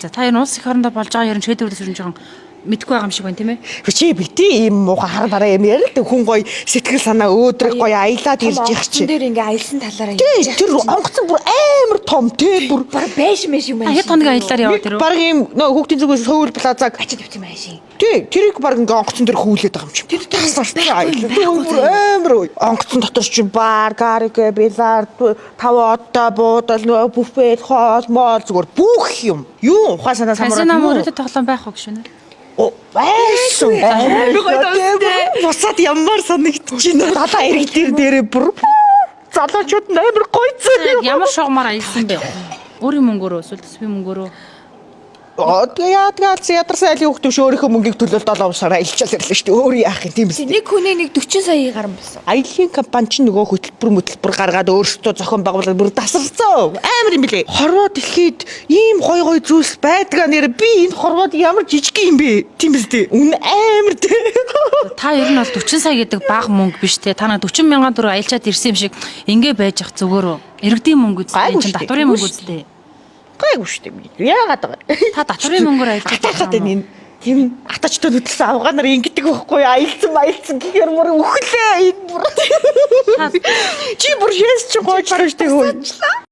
За та энэ улс их орондоо болж байгаа ерөн шийдвэрлэж ирэн жоохон мэдгүй байгаа юм шиг байна тийм ээ. Чи бити ийм муухай хар бараа юм ярил л хүн гоё сэтгэл санаа өөдрөг гоё аялаад ирж их чи. Тэр ингээ аялсан талаараа Тий, тэр онгоцон бүр амар том тий бүр баг бэш мэш юм байна. Хэд хоногийн аяллаар яваад тэр үү? баг ийм нөө хүүхдийн зүгээс Сөүл плазаг Ачид өвчм аашийн. тий тэрийг баг ингээ онгоцон дээр хүүлээд байгаа юм чи. Тэр аялал амар онгоцон дотор чи бар, карике, билард, тав одоо буудал нөө буфет, хоол, моол зүгээр бүх юм. Юу ухаа санаа самраад Казино мөрөдөд тоглоом байх уу гişүнэ? Байсан. Босоод ямар санагдаж байна. Далаа иргэл дээрээ бүр залуучууд амар гойцоо. Ямар шугамар аялсан бэ? Өөрийн мөнгөөрөө эсвэл төсвийн мөнгөөрөө Яагаад ядарсан айлын хүүхдүүд өөрийнхөө мөнгийг төлөөл 7 сар аялчаал ирлээ шүү дээ. Өөр яах юм тийм биз дээ. Нэг хүний нэг 40 сая гарсан болсон. Аялын компани ч нөгөө хөтөлбөр гаргаад өөрсдөө зохион байгуулаад бүр тасарсан. Амар юм билээ. Хорвоо дэлхийд ийм гой зүйлс байдгаа нэр би энэ хорвоод ямар жижиг юм бэ? Тийм биз дээ. Үн амар дээ. та ер нь бол 40 сая гэдэг бага мөнгө биш те. Та 40 мянган төгрөг аялчаад ирсэн юм шиг ингээ байж ах зүгээр. Иргэдийн мөнгө үстэй чинь татварын мөнгө үстэй. Гайгүй шүү дээ. Яагаад байгаа. Та татварын мөнгөөр аялж Хатаад энэ тийм атачтай хөдөлсөн авгаанаар ингэдэг байхгүй аялсан гэхээр мөр үхлээ энэ бүр. Чи бүр шээс чи гойж шүү дээ.